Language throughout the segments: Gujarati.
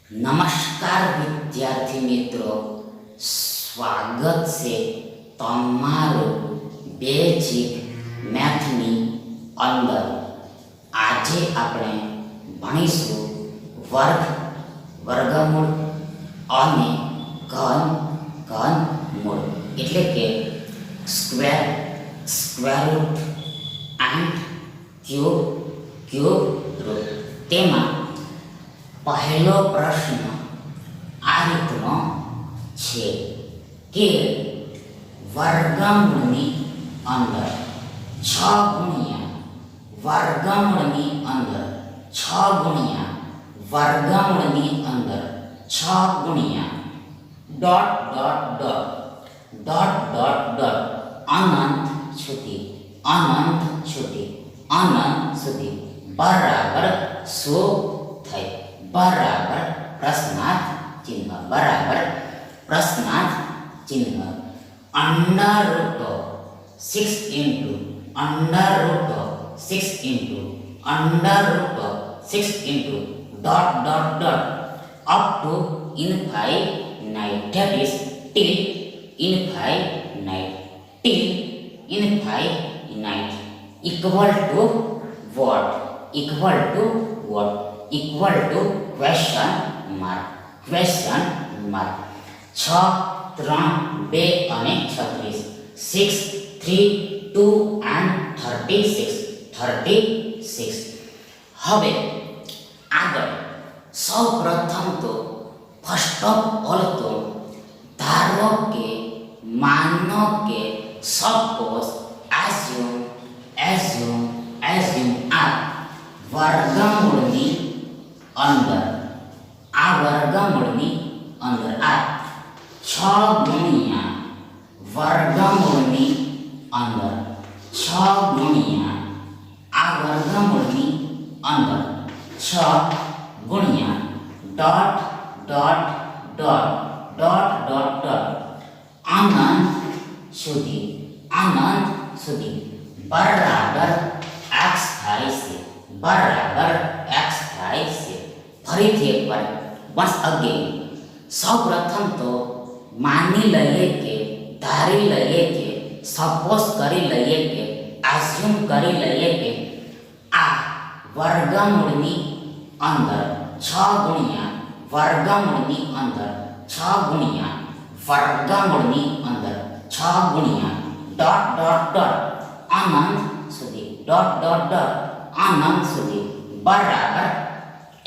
નમસ્કાર વિદ્યાર્થી મિત્રો, સ્વાગત છે તમારું બેઝિક મેથની અંદર. આજે આપણે ભણીશું વર્ગમૂળ અને ઘનમૂળ એટલે કે square root and cube root. તેમાં પહેલો પ્રશ્ન આ રીતનો છે કે વર્ગમૂળની અંદર 6 ગુણ્યા વર્ગમૂળની અંદર 6 ગુણ્યા વર્ગમૂળની અંદર 6 ગુણ્યા dot dot dot dot dot dot અનંત સુધી બરાબર શું થાય? બરાબર પ્રશ્નાર્થ ચિહ્ન under root 6 into under root 6 into under root 6 into dot dot dot up to infinite, that is till infinite equal to what? equal to question mark. 6 3 2 અને 36, 6 3 2 and 36. હવે આગળ સૌ પ્રથમ તો ફર્સ્ટ ઓફ ઓલ તો ધારો કે માનો કે સપોઝ એઝ્યુમ આ વર્ગમૂળની અંદર આ 6 ગુણ્યા વર્ગમૂળની અંદર 6 ગુણ્યા આ વર્ગમૂળની અંદર 6 ગુણ્યા dot dot dot dot dot dot અનંત સુધી બરાબર x થાય છે. ફરીથી એકવાર once again સૌપ્રથમ તો માની લઈએ કે ધારી લઈએ કે સપોઝ કરી લઈએ કે assume કરી લઈએ કે આ વર્ગમૂળની અંદર 6 ગુણ્યા વર્ગમૂળની અંદર 6 ગુણ્યા વર્ગમૂળની અંદર 6 ગુણ્યા ડોટ ડોટ ડોટ અનંત સુધી ડોટ ડોટ ડોટ અનંત સુધી બરાબર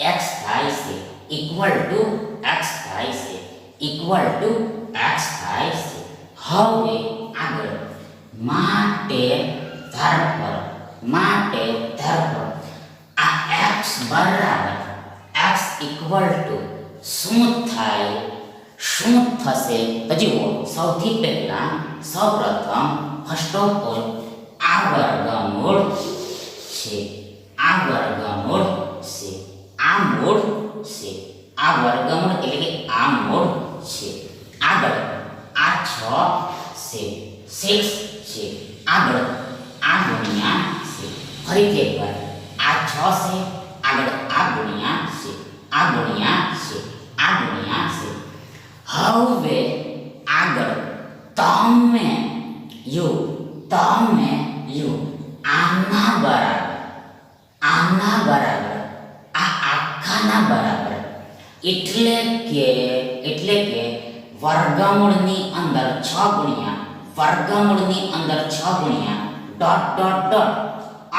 x થાય છે, ઇક્વલ ટુ x થાય છે. હવે આગળ માટે ધરપર આ x બરાબર x ઇક્વલ ટુ શું થશે? તો જુઓ, સૌથી પહેલા સૌપ્રથમ ફર્સ્ટ ઓફ ઓલ આ વર્ગમૂળ છે, આ વર્ગમૂળ એટલે કે આ મૂળ છે. આગળ આ 6 છે, 6 છે. આગળ આ ગુણ્યા છે. ફરીથી એકવાર આ 6 છે, આગળ આ ગુણ્યા છે. હવે આગળ તમે યુ આના બરાબર આ આખાના બરાબર એટલે કે વર્ગમૂળની અંદર 6 ગુણ્યા ડોટ ડોટ ડોટ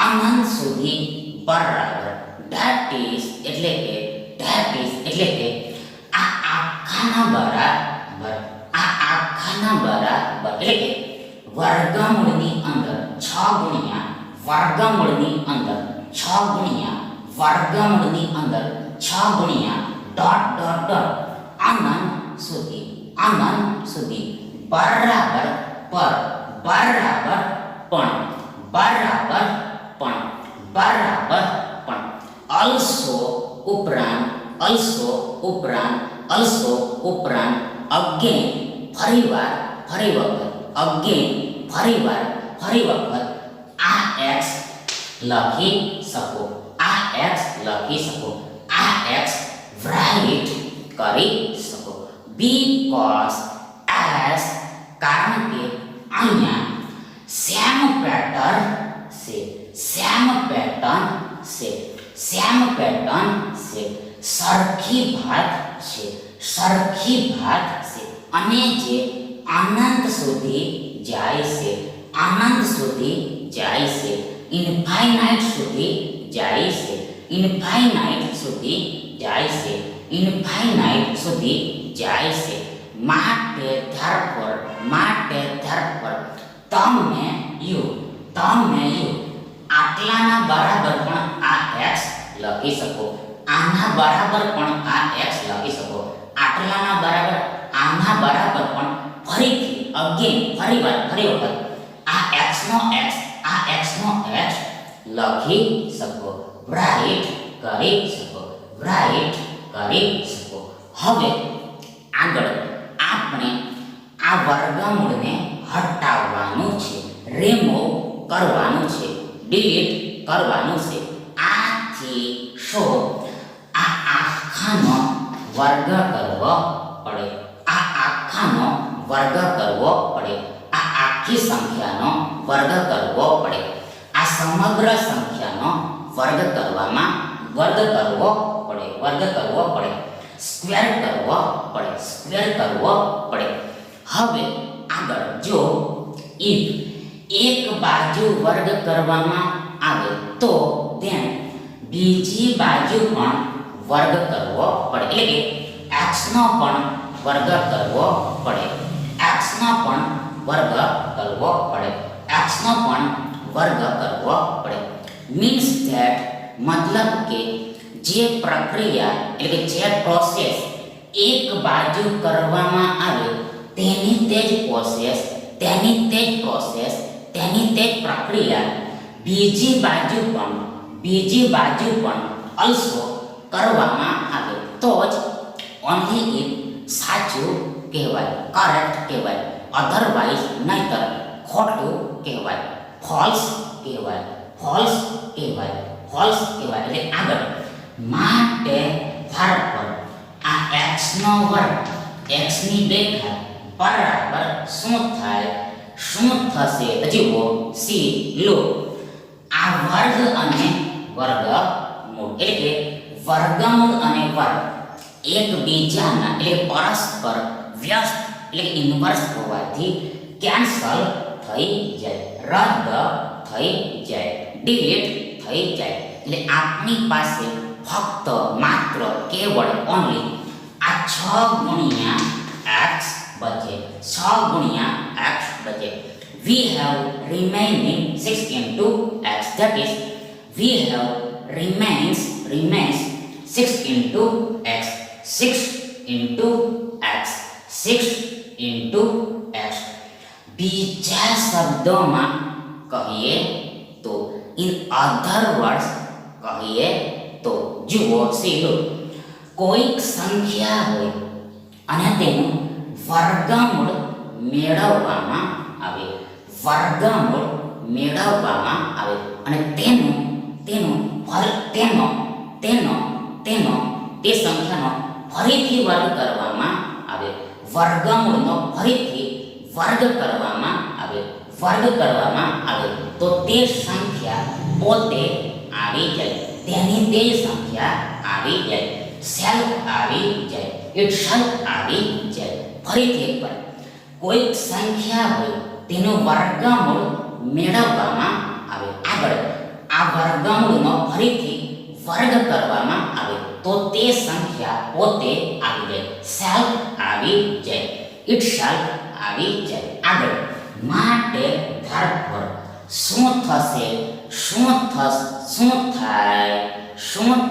અનંત સુધી બરાબર ધેટ ઇઝ એટલે કે આ આખાના બરાબર એટલે કે વર્ગમૂળની અંદર 6 ગુણ્યા વર્ગમૂળની અંદર 6 ગુણ્યા વર્ગમૂળની અંદર 6 ગુણ્યા ડોટ ડોટ ડોટ અનંત સુધી બરાબર પણ also ઉપરાંત again ફરી વખત આ x લખી શકો. આ x write કરી શકો. બીકોઝ એસ કારણ કે અહીંયા સેમ પેટર્ન છે, સેમ પેટર્ન છે, સેમ પેટર્ન છે, સરખી ભાત છે, સરખી ભાત છે અને જે અનંત સુધી જાય છે, અનંત સુધી જાય છે, ઇન્ફાઇનાઇટ સુધી જાય છે, ઇન્ફાઇનાઇટ સુધી જાય છે, ઇન્ફાઇનાઇટ સુધી જાય છે. માટે ધરપર તમે યુ આટલાના બરાબર પણ આ x લખી શકો, આના બરાબર પણ આ x લખી શકો, આટલાના બરાબર આના બરાબર પણ ફરીથી ફરી વખત આ x નો x લખી શકો, રાઈટ કરી શકો, રાઈટ કરી શકો. હવે આગળ આપણે આ વર્ગમૂળને હટાવવાનું છે, રિમૂવ કરવાનું છે, ડિલીટ કરવાનું છે. આથી શું આ આખાનો વર્ગ કરવો પડે, આ આખાનો વર્ગ કરવો પડે, આ આખી સંખ્યાનો વર્ગ કરવો પડે, આ સમગ્ર સંખ્યાનો વર્ગ કરવો પડે, સ્ક્વેર કરવો પડે. હવે આગળ જો if એક બાજુ વર્ગ કરવામાં આવે તો તેને બીજી બાજુ પણ વર્ગ કરવો પડે, એટલે કે x નો પણ વર્ગ કરવો પડે, x નો પણ વર્ગ કરવો પડે, x નો પણ વર્ગ કરવો પડે. મીન્સ ધેટ મતલબ કે જે પ્રક્રિયા એટલે કે જે પ્રોસેસ એક બાજુ કરવામાં આવે તેની તે જ પ્રોસેસ, તેની તે જ પ્રક્રિયા બીજી બાજુ પણ અલ્સો કરવામાં આવે તો જ ઓનલી ઇફ સાચું કહેવાય, કરેક્ટ કહેવાય, અધરવાઇઝ નહીતર ખોટું કહેવાય, ફોલ્સ કહેવાય, ફોલ્સ કહેવાય, ફોલ્સ કહેવાય. એટલે આગળ માટે ધરપર આ x નો વર્ગ, x ની 2 ઘાત બરાબર શું થશે તો જુઓ સી લો આ વર્ગ અને વર્ગમૂળ, એટલે કે વર્ગમૂળ અને વર્ગ એકબીજાના એટલે પરસ્પર વ્યસ્ત એટલે ઇન્વર્સ હોવાથી કેન્સલ થઈ જાય, રદ થઈ જાય, ડિલીટ થઈ જાય. એટલે આપણી પાસે ફક્ત માત્ર કેવળ ઓનલી આ 6 ગુણ્યા x બચે, 6 ગુણ્યા x બચે. We have remaining 6 into x, that is we have remains 6 into x, 6 into x, 6 into x. બીજા શબ્દોમાં કહીએ તો in other words કહીએ તો જુઓ સીધો કોઈક સંખ્યા હોય અને તેનું વર્ગમૂળ મેળવવામાં આવે, વર્ગમૂળ મેળવવામાં આવે અને તે સંખ્યાનો ફરીથી વર્ગ કરવામાં આવે, વર્ગમૂળનો ફરીથી વર્ગ કરવામાં આવે તો તે સંખ્યા પોતે આવી જાય, તેની તે જ સંખ્યા આવી જાય, સેલ્ફ આવી જાય, ઇટ સેલ્ફ આવી જાય. ફરીથી એકવાર કોઈક સંખ્યા હોય તેનું વર્ગમૂળ મેળવવામાં આવે, આગળ આ વર્ગમૂળનો ફરીથી વર્ગ કરવામાં આવે તો તે સંખ્યા પોતે આવી જાય, સેલ્ફ આવી જાય, ઇટ સેલ્ફ આવી જાય. આગળ માટે ધરપર શું થશે, શું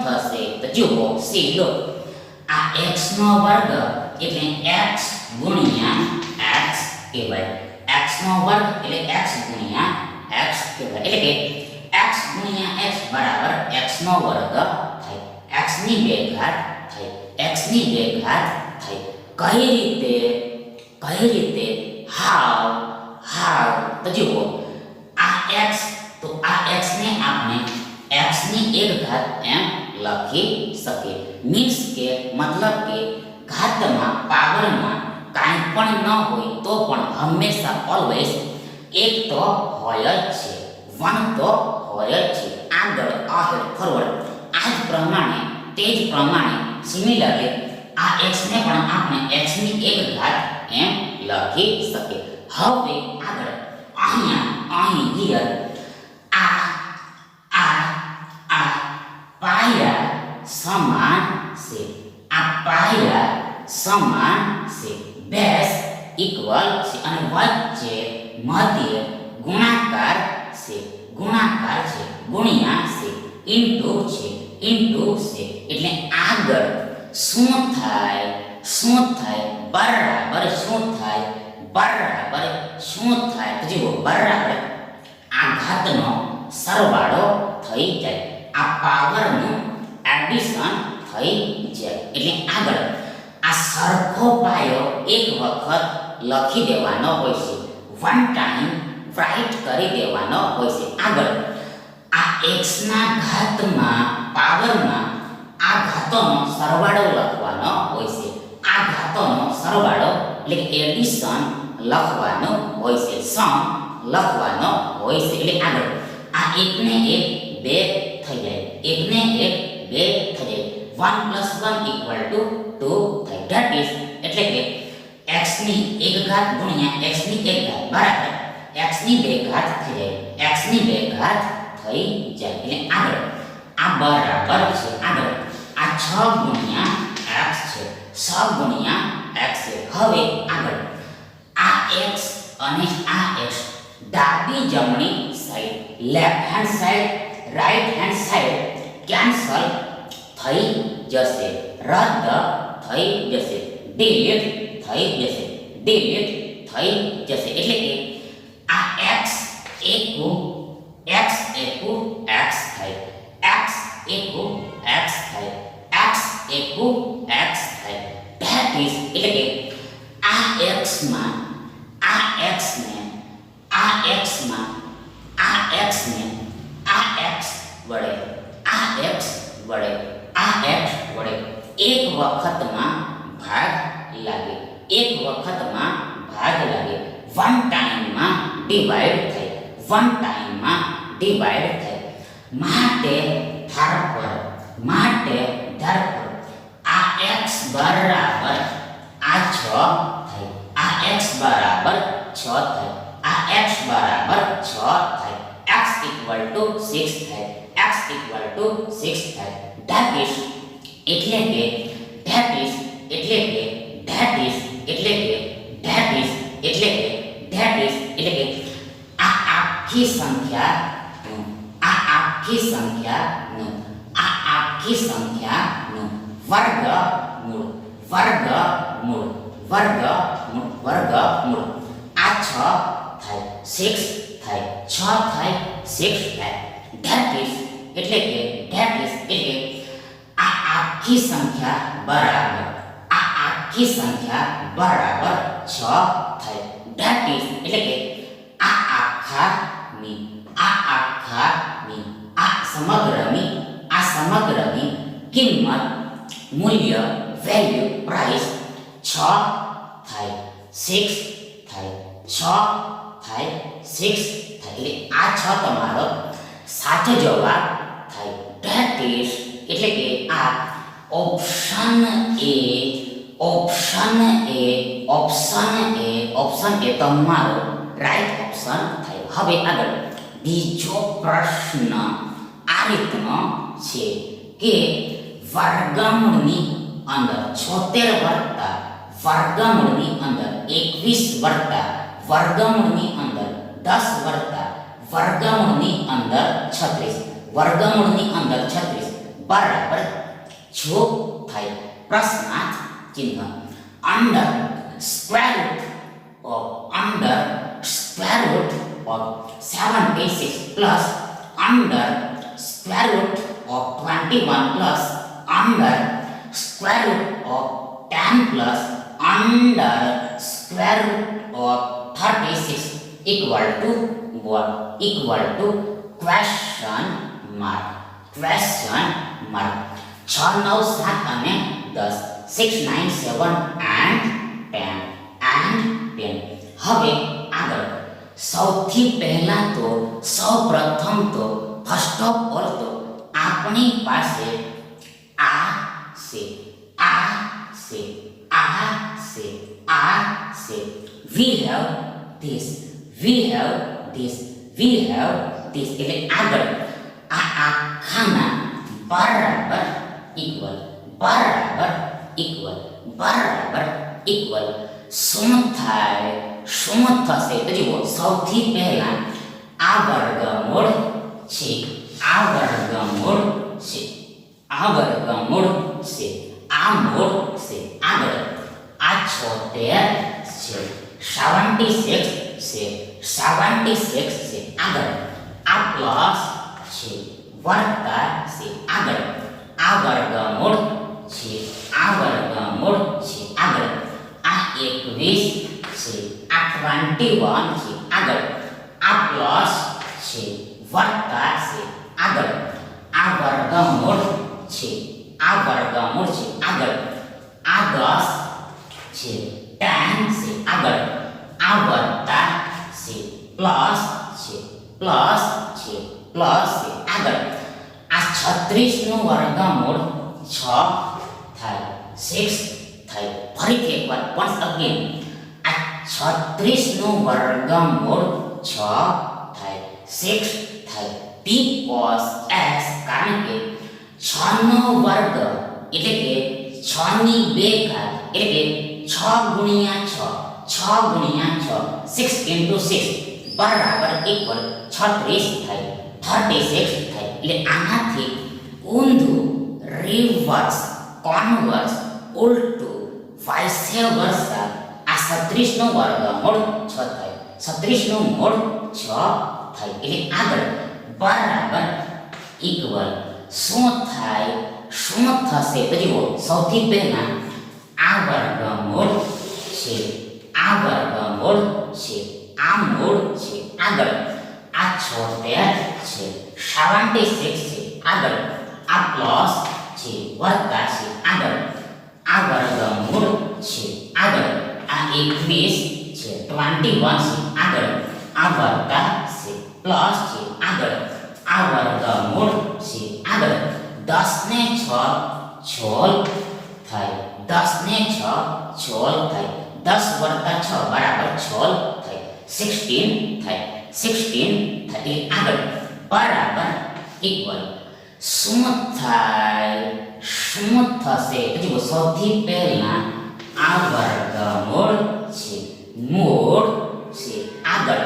થશે તો જુઓ સીધો આ x નો વર્ગ એટલે x ગુણ્યા x કહેવાય, x નો વર્ગ એટલે x ગુણ્યા x કહેવાય, એટલે કે x ગુણ્યા x બરાબર x નો વર્ગ થાય, x ની 2 ઘાત થાય, x ની 2 ઘાત થાય. કઈ રીતે હાવ તો જુઓ આ x તો આ x ને આપણે x ની 1 ઘાત એમ લખી શકીએ, મીન્સ કે મતલબ કે ઘાતમાં પાવરમાં કાંઈ પણ ન હોય તો પણ હંમેશા ઓલવેઝ એક તો હોય જ છે, વન તો હોય જ છે, આગળ આહેડ ફોરવર્ડ. આ જ પ્રમાણે તે જ પ્રમાણે સિમિલરલી આ એક્સને પણ આપણે એક્સની એક ઘાત એમ લખી શકીએ. હવે આગળ અહીં હિયર આ પાયા સમાન છે, આ પાયા સમાન છે, બેઝ ઇક્વલ છે અને વચ્ચે મધ્ય ગુણાકાર છે, ગુણ્યા છે, ઇન્ટુ છે એટલે આગળ શું થાય બરાબર શું થાય તો જુઓ બરાબર આ ઘાતનો સરવાળો થઈ જાય, આ પાવરનું એડિશન થઈ જાય. એટલે આગળ આ સરખો પાયો એક વખત લખી દેવાનો હોય છે, વન ટાઈમ રાઈટ કરી દેવાનો હોય છે. આગળ આ x ના ઘાતમાં પાવરમાં આ ઘાતોનો સરવાળો લખવાનો હોય છે, આ ઘાતોનો સરવાળો એટલે કે એડિશન લખવાનો હોય છે, સમ લખવાનો હોય છે. એટલે આગળ આ એકને એક બે થઈ જાય, એકને એક બે થઈ જાય, 1 + 1 = 2 થાય. ધેટ ઇઝ એટલે કે x ની એક ઘાત ગુણ્યા x ની એક ઘાત બરાબર x ની બે ઘાત થઈ જાય, x ની બે ઘાત થઈ જાય. એટલે આગળ આ બરાબર છે, આગળ આ 6 ગુણ્યા x છે, 6 ગુણ્યા x છે. હવે આગળ આ x અને આ x ડાબી જમણી side left hand side right hand side cancel થઈ જશે, રદ થઈ જશે, ડિલીટ થઈ જશે. એટલે કે આ x એકુ x થાય, x એકુ x થાય, x એકુ x થાય. ધેટ ઇઝ એટલે કે આ x માં આ x ને આ x માં આ x ને આ x વડે આ x વડે આ x વડે એક વખતમાં ભાગ લાગે, વન ટાઈમમાં ડિવાઈડ થાય. માટે ધરપર આ x બરાબર આ 6 થાય, આ x બરાબર 6 થાય, આ x બરાબર 6 થાય, x = 6 થાય, x = 6 થાય. ધેટ ઇઝ એટલે કે આ આખી સંખ્યાનું વર્ગમૂળ આ 6 થાય 6 થાય 6 થાય 6 થાય. ધેટ ઇઝ એટલે કે આ આખી સંખ્યા બરાબર 6 થાય. ધેટ ઇઝ એટલે કે આ આખાની આ સમગ્રની કિંમત મૂલ્ય વેલ્યુ પ્રાઇસ 6 થાય 6 થાય 6 થાય 6 થાય. એટલે આ 6 તમારો સાચો જવાબ થાય. ધેટ ઇઝ એટલે કે આ ઓપ્શન એ તમારો રાઈટ ઓપ્શન થાય. હવે આગળ બીજો પ્રશ્ન આ રીતનો છે કે વર્ગમૂળની અંદર 76 વત્તા વર્ગમૂળની અંદર 21 વત્તા વર્ગમૂળની અંદર 10 વત્તા વર્ગમૂળની અંદર 36 બરાબર શું થાય? પ્રશ્નાર્થ ચિહ્ન. under square root of 76 plus under square root of 21 plus under square root of 10 plus under square root of 36 equal to what? Equal to question mark. 6 9 7 અને 10 6 9 7 and 10 હવે આગળ સૌથી પહેલા તો સૌપ્રથમ તો ફર્સ્ટ ઓફ ઓલ તો આપણી પાસે આ છે we have this એટલે આગળ આ આખાના બરાબર ઇક્વલ શું થશે તો જુઓ સૌથી પહેલા આ વર્ગમૂળ છે આ મૂળ છે આગળ આ 76 છે 76 છે આગળ આ પ્લસ છે વત્તા છે આગળ આ વર્ગમૂળ છે આગળ આ 21 છે આ 21 છે આગળ આ પ્લસ છે વત્તા છે આગળ આ વર્ગમૂળ છે આગળ આ 10 છે 10 છે આગળ આ વત્તા છે પ્લસ છે આગળ આ 36 નું વર્ગમૂળ 6 થાય 6 થાય ફરીથી એકવાર once again આ 36 નું વર્ગમૂળ 6 થાય 6 થાય because s કારણ કે 6 નો વર્ગ એટલે કે 6 ની 2 ઘાત એટલે કે 6 ગુણ્યા 6 6 into 6 બરાબર ઇક્વલ 36 થાય 36 થાય એટલે આનાથી ઊંધું રિવર્સ કોન્વર્સ ઉલટું વાઇસે વર્સા આ 36 નો વર્ગમૂળ 6 થાય 36 નું મૂળ 6 થાય એટલે આગળ બરાબર ઇક્વલ શું થશે તો જુઓ સૌથી પહેલા આ વર્ગમૂળ છે આ મૂળ છે આગળ આ 76 છે 76 છે આગળ આ પ્લસ છે વત્તા છે આગળ આ વર્ગમૂળ છે આગળ આ 21 છે 21 છે આગળ આ વત્તા છે પ્લસ છે આગળ આ વર્ગમૂળ છે આગળ 10 ને 6 છોલ થાય 10 ને 6 છોલ થાય 10 વત્તા 6 બરાબર છોલ થાય 16 થાય એટલે આગળ બરાબર ઇક્વલ શું થશે જુઓ સૌથી પહેલા આ વર્ગમૂળ છે મૂળ છે આગળ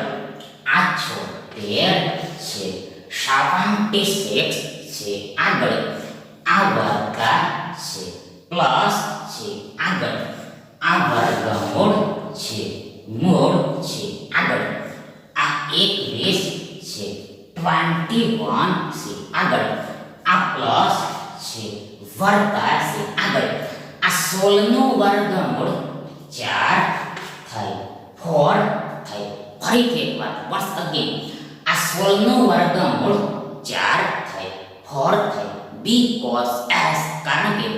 આ 76 છે 76 છે આગળ આ વત્તા છે પ્લસ છે આગળ આ વર્ગમૂળ છે મૂળ છે આગળ આ 21 છે 21 છે આગળ આ પ્લસ છે વત્તા છે આગળ આ 16 નું વર્ગમૂળ 4 થાય 4 થાય ફરીથી એકવાર once again આ 16 નું વર્ગમૂળ 4 થાય 4 થાય because s કારણ કે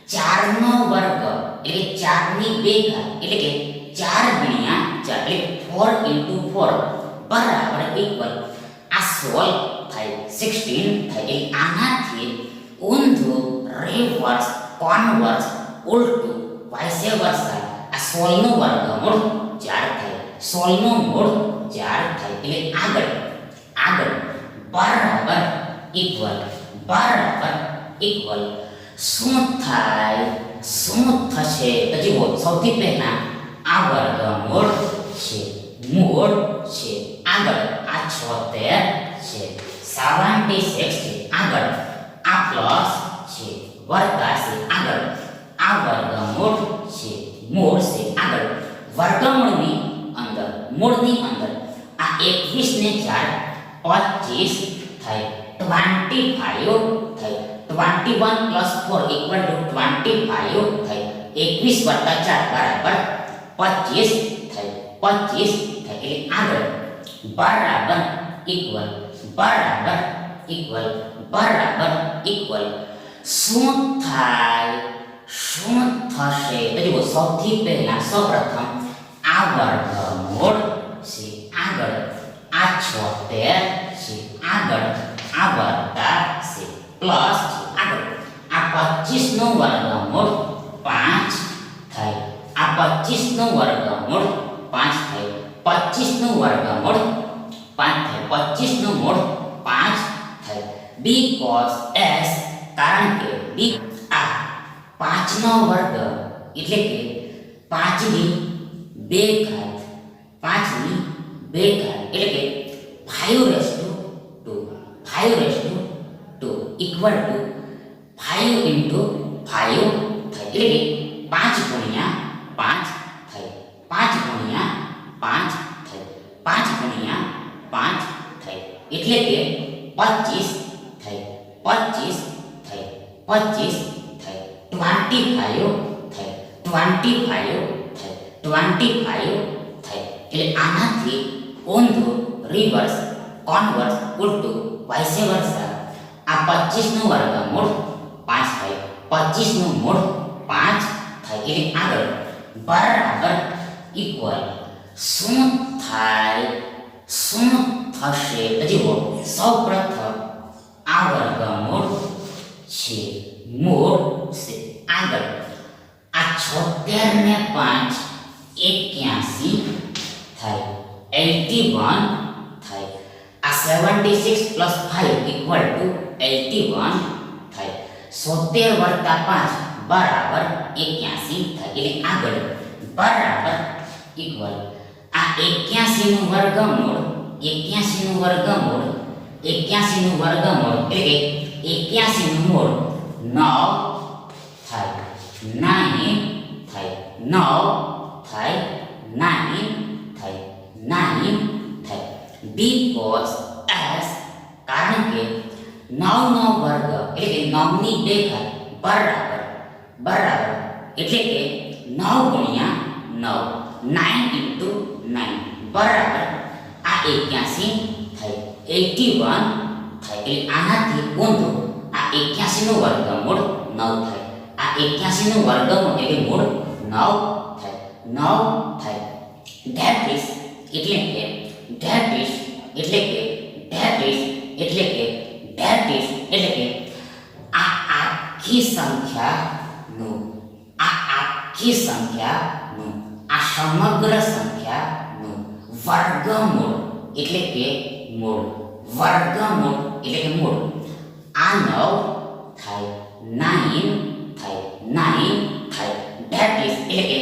4 નો વર્ગ એટલે 4 ની 2 ઘાત એટલે કે 4 ગુણ્યા 4 એટલે 4 into 4 બરાબર ઇક્વલ આ 16 થાય 16 થાય આનાથી ઊંધું રિવર્સ કોન્વર્સ ઉલટું વાઇસે વર્સા આ 16 નું વર્ગમૂળ 4 થાય 16 નું મૂળ 4 થાય એટલે આગળ બરાબર ઇક્વલ શું થશે તો જુઓ સૌથી પહેલા આ વર્ગમૂળ છે મૂળ છે આગળ આ 76 છે 76 છે આગળ આ પ્લસ છે વત્તા છે આગળ આ વર્ગમૂળ છે મૂળ છે આગળ વર્ગમૂળની અંદર મૂળની અંદર આ 21 ને 4 25 થાય 25 થાય 21 plus 4 equal to 25 થાય 21 વત્તા 4 બરાબર 25 થાય 25 થાય એટલે આગળ બરાબર ઇક્વલ શું શું થશે? તો જુઓ સૌથી પહેલા સૌપ્રથમ આ વર્ગમૂળ છે, આગળ આ 76 છે, આગળ આ વત્તા છે, પ્લસ છે, આગળ આ 25 નું વર્ગમૂળ 5 થાય, આ 25 નું વર્ગમૂળ 5 થાય, 25 નું વર્ગમૂળ 5 થાય, 25 નું મૂળ 5 થાય. બીકોઝ s કારણ કે બી આ 5 નો વર્ગ એટલે કે 5 ની 2 ઘાત, 5 ની 2 ઘાત એટલે કે 5 raised to 2 equal to 5 into 5 થાય, એટલે કે 5 ગુણ્યા 5 થાય, 5 ગુણ્યા 5 થાય, 5 ગુણ્યા 5 થાય, એટલે કે 25 થાય, 25 થાય, 25 થાય, 25 થાય, 25 થાય, 25 થાય. એટલે આનાથી ઊંધું રિવર્સ કોન્વર્સ ઉલટું વાઇસ વર્સા આ 25 નું વર્ગમૂળ 5 થાય, 25 નું મૂળ 5 થાય, એટલે આગળ બરાબર ઇક્વલ શું થાય, શું થશે? તો જુઓ સૌપ્રથમ આ વર્ગમૂળ છે, મૂળ છે, આગળ આ 76 ને 5 81 થાય, 81 થાય, આ 76 plus 5 equal to 81 થાય, 76 વત્તા 5 બરાબર 81 થાય, એટલે આગળ બરાબર ઇક્વલ આ 81 નું વર્ગમૂળ 81 નું વર્ગમૂળ 81 નું વર્ગમૂળ એટલે કે 81 નું મૂળ 9 થાય, 9 થાય, 9 થાય, 9 થાય, 9 થાય. બીકોઝ s કારણ કે 9 નો વર્ગ એટલે કે 9 ની 2 ઘાત બરાબર એટલે કે 9 ગુણ્યા 9 9 into 9 બરાબર આ 81 થાય, 81 થાય, એટલે આનાથી ઊંધું આ 81 નું વર્ગમૂળ 9 થાય, આ 81 નું વર્ગમૂળ એટલે મૂળ 9 થાય, 9 થાય. That is એટલે કે આ આખી સંખ્યાનું આ સમગ્ર સંખ્યાનું વર્ગમૂળ એટલે કે મૂળ, વર્ગમૂળ એટલે કે મૂળ આ 9 થાય, 9 થાય, 9 થાય. That is એટલે કે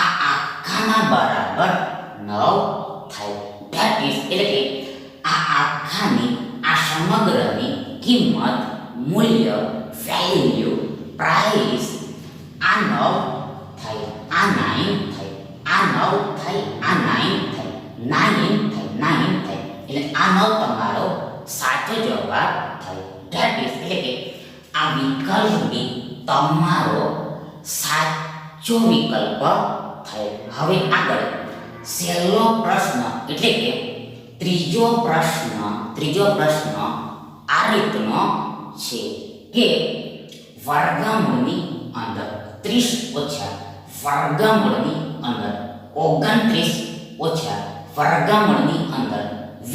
આ આખાના બરાબર 9 થાય. That is એટલે કે આ આખાની આ સમગ્રની કિંમત, મૂલ્ય, વેલ્યુ, પ્રાઇસ આ 9 થાય, આ 9 થાય, આ 9 થાય, આ 9 થાય, 9 થાય, 9 થાય, એટલે આ 9 તમારો સાચો જવાબ થાય. That is એટલે કે આ વિકલ્પ બી તમારો સાચો વિકલ્પ થાય. હવે આગળ છેલ્લો પ્રશ્ન એટલે કે ત્રીજો પ્રશ્ન આ રીતનો છે કે વર્ગમૂળની અંદર 30 ઓછા વર્ગમૂળની અંદર 29 ઓછા વર્ગમૂળની અંદર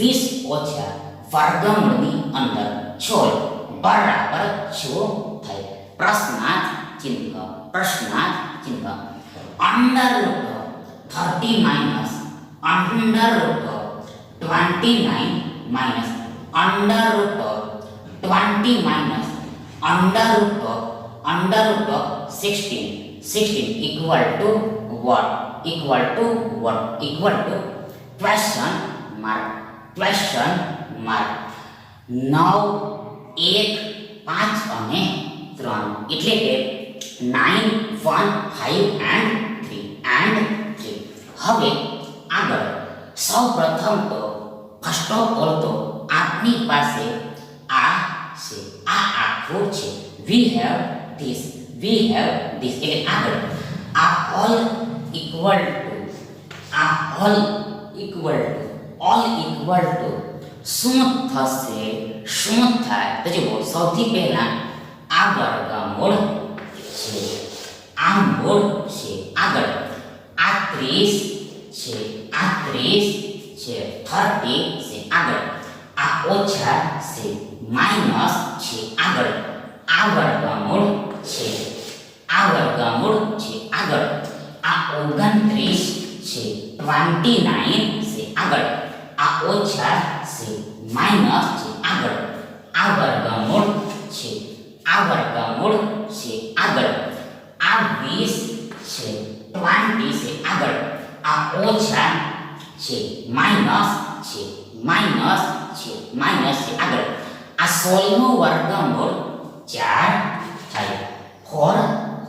20 ઓછા વર્ગમૂળની અંદર 6 બરાબર 6 થાય. પ્રશ્નાર્થ ચિહ્ન under route 30 minus under root 29 minus under root 20 minus under root 16 equal to what? Equal to question mark. 9 1 5 અને 3 એટલે કે 9 1 5 and 3 હવે આગળ સૌપ્રથમ તો ફર્સ્ટ ઓફ ઓલ તો આપની પાસે આ છે, આ આખું છે. we have this એટલે આગળ આ all equal to શું થશે, શું થાય? તો જુઓ સૌથી પહેલા આ વર્ગમૂળ છે, આ મૂળ છે આગળ. આ 30 છે, આ 30 છે, 30 છે આગળ. આ ઓછા છે, માઇનસ છે આગળ. આ વર્ગમૂળ છે, આ વર્ગમૂળ છે આગળ. આ 29 છે, 29 છે આગળ. આ ઓછા છે, માઇનસ છે આગળ. આ વર્ગમૂળ છે, આ વર્ગમૂળ છે આગળ. આ 20 છે, 20 છે આગળ. આ ઓછા છે, માઇનસ છે, માઇનસ છે, માઇનસ છે આગળ. આ 16 નું વર્ગમૂળ 4 થાય, 4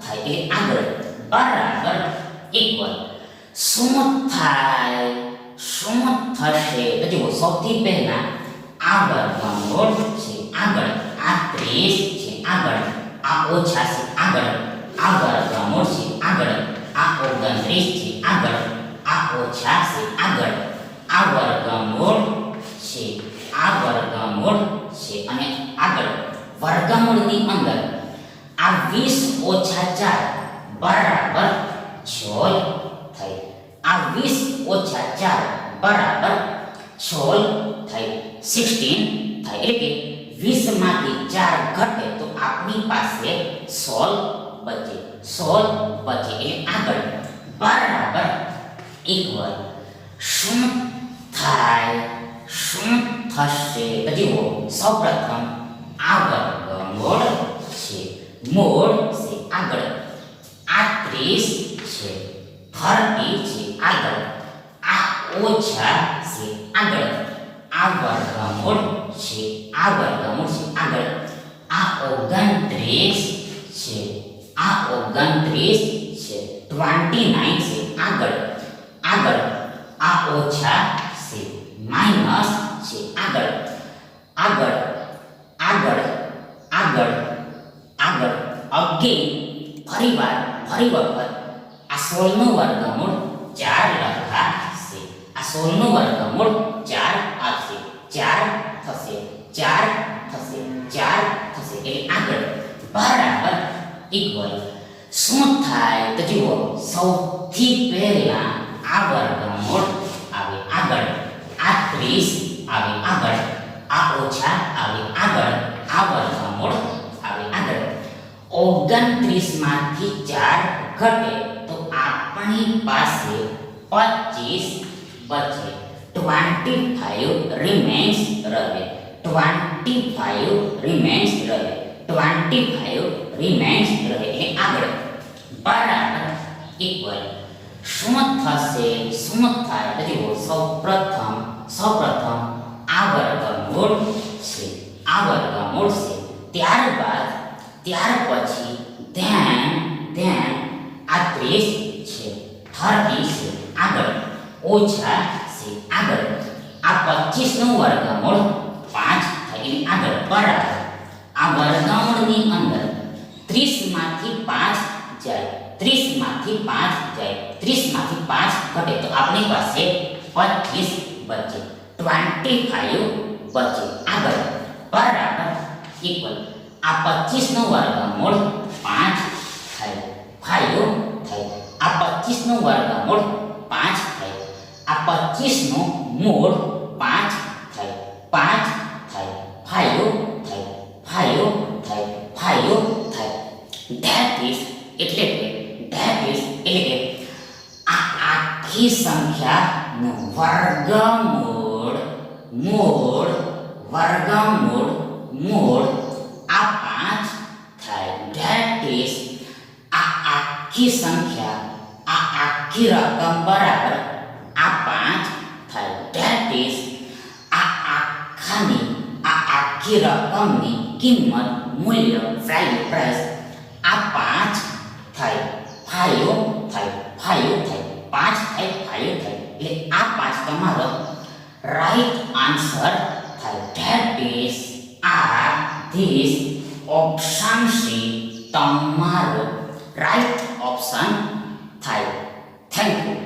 થાય એટલે આગળ. બરાબર ઇક્વલ. શું થાય? શું થશે? તો જુઓ, સૌથી પહેલા આ વર્ગમૂળ છે આગળ. આ 30 છે આગળ. આ ઓછા છે આગળ. આ વર્ગમૂળ છે આગળ. આ 29 છે આગળ. આ ઓછા છે આગળ. આ વર્ગમૂળ છે, આ વર્ગમૂળ છે અને આગળ. વર્ગમૂળની અંદર આ 20 ઓછા 4 બરાબર 6 થાય. આ 20 ઓછા 4 બરાબર 6 થાય, 16 થાય. એટલે કે 20 માંથી 4 ઘટે તો આપણી પાસે 16 બચે, 16 બચે એટલે આગળ. બરાબર ઇક્વલ. શું થાય? શું થશે? તો જુઓ, સૌપ્રથમ આ વર્ગમૂળ છે, મૂળ છે આગળ. આ 30 છે, 30 છે આગળ. આ ઓછા છે આગળ. આ વર્ગમૂળ છે, આ વર્ગમૂળ છે આગળ. આ 29 છે, આ 29 છે, 29 છે આગળ. આગળ આ ઓછા છે, માઇનસ છે આગળ. આગળ આગળ આગળ આગળ અગેન ફરી વખત આ 16 નું વર્ગમૂળ 4 લખાશે. આ 16 નું વર્ગમૂળ 4 આવશે, 4 થશે, 4 થશે, 4 થશે એટલે આગળ. બરાબર ઇક્વલ. શું થાય? તો જુઓ, સૌથી પહેલા આ વર્ગમૂળ આવે આગળ. આ 30 આવે આગળ. આ ઓછા આવે આગળ. આ વર્ગમૂળ આવે આગળ. 29 માંથી 4 ઘટે તો આપણી પાસે 25 બચે. 25 રિમેન્સ રહે, 25 રિમેન્સ રહે, 25 રિમેન્સ રહે એટલે આગળ. બરાબર ઇક્વલ. શું થશે? શું થાય? તો જુઓ, સૌપ્રથમ આ વર્ગમૂળ છે, આ વર્ગમૂળ છે. ત્યાર પછી ધ્યાન આ 30 છે, 30 છે આગળ. ઓછા છે આગળ. આ 25 નું વર્ગમૂળ 5 થાય આગળ. બરાબર. આ વર્ગમૂળની અંદર 30 માંથી 5 જાય, 30 માંથી 5 જાય, 30 માંથી 5 ઘટે તો આપણી પાસે 25 બચે, 25 બચે આગળ. બરાબર ઇક્વલ. આ 25 નું વર્ગમૂળ 5 થાય, 5 થાય. આ 25 નું વર્ગમૂળ 5 થાય. આ 25 નું મૂળ 5 થાય, 5 થાય, 5 થાય, 5 થાય, 5 થાય. That is એટલે કે આ આખી સંખ્યાનું મૂળ આ 5 થાય. That is આ આખી સંખ્યા, આ આખી રકમ બરાબર આ 5 થાય. That is આ આખી રકમની કિંમત, મૂલ્ય, વેલ્યુ, પ્રાઇસ આ 5 થાય, 5 થાય, 5 થાય, 5 થાય, 5 થાય એટલે આ 5 તમારો રાઈટ આન્સર થાય. That is this option C તમારો રાઈટ ઓપ્શન થાય. Thank you.